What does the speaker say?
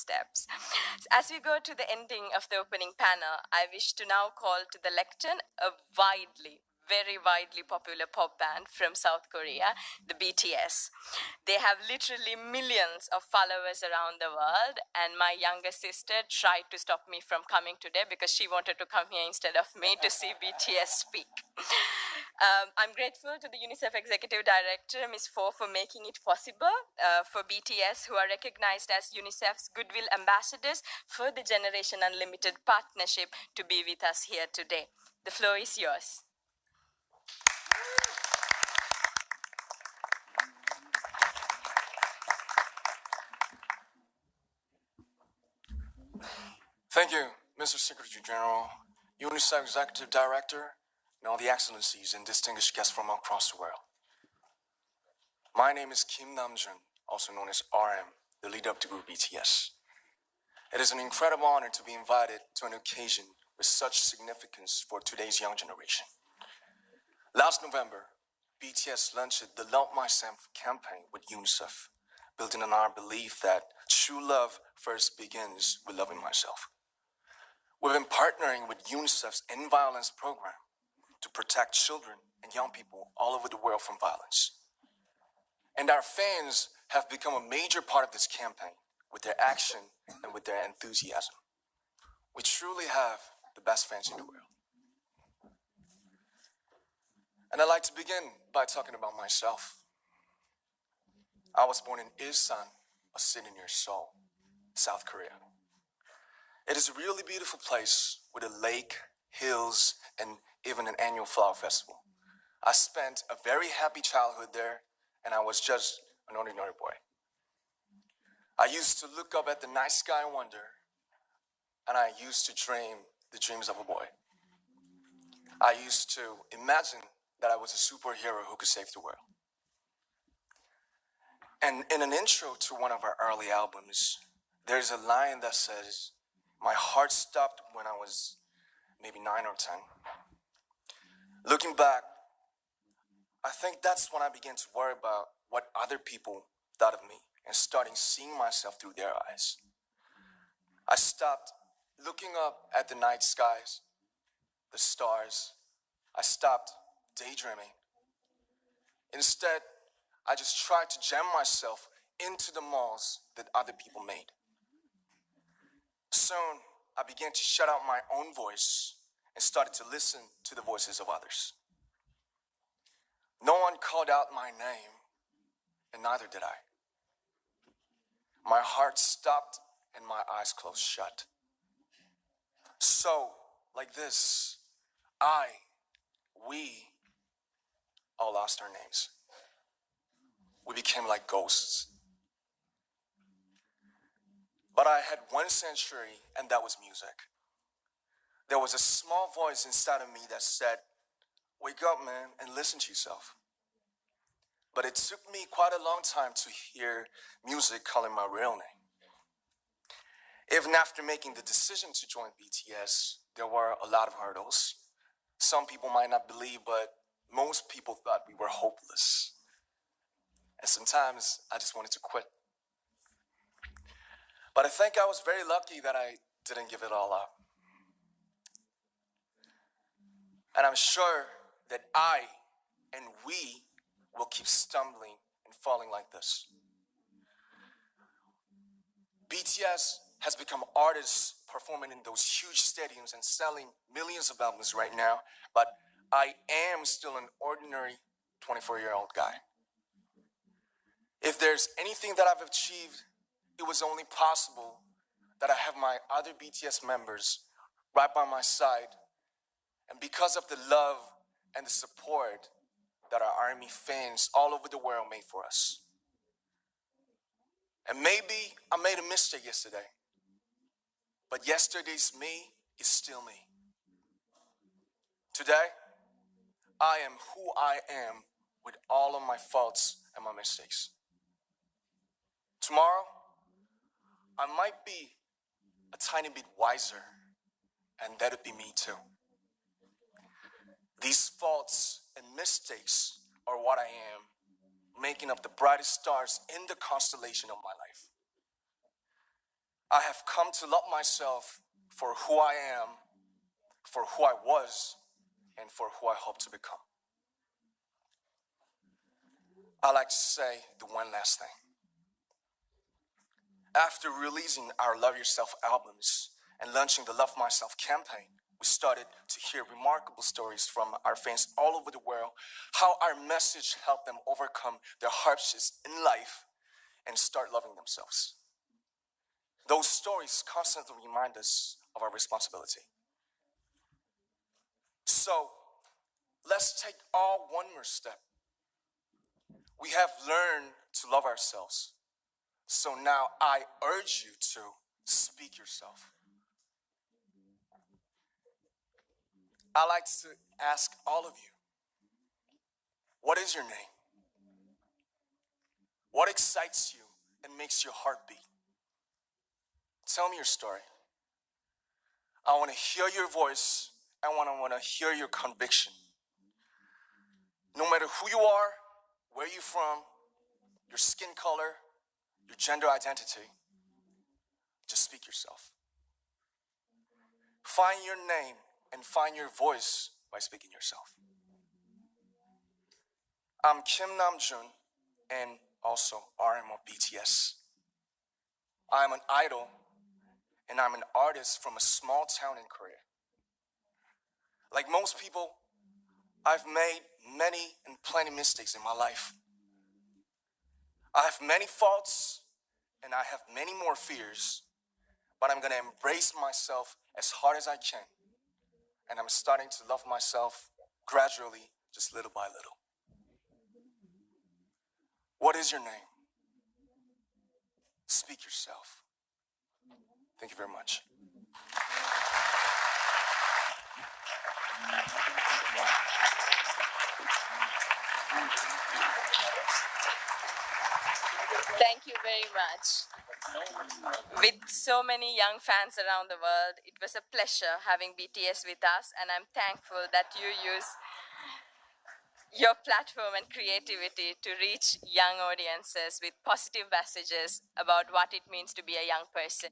footsteps. As we go to the ending of the opening panel, I wish to now call to the lectern a very widely popular pop band from South Korea, the BTS. They have literally millions of followers around the world, and my younger sister tried to stop me from coming today because she wanted to come here instead of me to see BTS speak. I'm grateful to the UNICEF Executive Director, Ms. Fo, for making it possible for BTS, who are recognized as UNICEF's Goodwill Ambassadors for the Generation Unlimited partnership, to be with us here today. The floor is yours. Thank you, Mr. Secretary General, UNICEF Executive Director, and all the excellencies and distinguished guests from across the world. My name is Kim Namjoon, also known as RM, the leader of the group BTS. It is an incredible honor to be invited to an occasion with such significance for today's young generation. Last November, BTS launched the Love Myself campaign with UNICEF, building on our belief that true love first begins with loving myself. We've been partnering with UNICEF's End Violence program to protect children and young people all over the world from violence. And our fans have become a major part of this campaign with their action and with their enthusiasm. We truly have the best fans in the world. And I'd like to begin by talking about myself. I was born in Ilsan, a city near Seoul, South Korea. It is a really beautiful place with a lake, hills, and even an annual flower festival. I spent a very happy childhood there, and I was just an ordinary boy. I used to look up at the night sky and wonder, and I used to dream the dreams of a boy. I used to imagine that I was a superhero who could save the world. And in an intro to one of our early albums, there's a line that says, "My heart stopped when I was maybe 9 or 10. Looking back, I think that's when I began to worry about what other people thought of me and starting seeing myself through their eyes. I stopped looking up at the night skies, the stars. I stopped daydreaming. Instead, I just tried to jam myself into the malls that other people made. Soon, I began to shut out my own voice and started to listen to the voices of others. No one called out my name, and neither did I. My heart stopped and my eyes closed shut. So, like this, we all lost our names. We became like ghosts. But I had one sanctuary, and that was music. There was a small voice inside of me that said, "Wake up, man, and listen to yourself." But it took me quite a long time to hear music calling my real name. Even after making the decision to join BTS, there were a lot of hurdles. Some people might not believe, but most people thought we were hopeless. And sometimes I just wanted to quit. But I think I was very lucky that I didn't give it all up. And I'm sure that I and we will keep stumbling and falling like this. BTS has become artists performing in those huge stadiums and selling millions of albums right now, but I am still an ordinary 24-year-old guy. If there's anything that I've achieved, it was only possible that I have my other BTS members right by my side, and because of the love and the support that our ARMY fans all over the world made for us. And maybe I made a mistake yesterday, but yesterday's me is still me. Today, I am who I am with all of my faults and my mistakes. Tomorrow, I might be a tiny bit wiser, and that'd be me too. These faults and mistakes are what I am, making up the brightest stars in the constellation of my life. I have come to love myself for who I am, for who I was, and for who I hope to become. I like to say the one last thing. After releasing our Love Yourself albums and launching the Love Myself campaign, we started to hear remarkable stories from our fans all over the world, how our message helped them overcome their hardships in life and start loving themselves. Those stories constantly remind us of our responsibility. So, let's take all one more step. We have learned to love ourselves. So now I urge you to speak yourself. I like to ask all of you, what is your name? What excites you and makes your heart beat? Tell me your story. I want to hear your voice. I want to hear your conviction. No matter who you are, where you're from, your skin color, your gender identity, just speak yourself. Find your name and find your voice by speaking yourself. I'm Kim Namjoon and also RM of BTS. I'm an idol and I'm an artist from a small town in Korea. Like most people, I've made many and plenty mistakes in my life. I have many faults and I have many more fears, but I'm gonna embrace myself as hard as I can. And I'm starting to love myself gradually, just little by little. What is your name? Speak yourself. Thank you very much. Thank you very much. With so many young fans around the world, it was a pleasure having BTS with us, and I'm thankful that you use your platform and creativity to reach young audiences with positive messages about what it means to be a young person.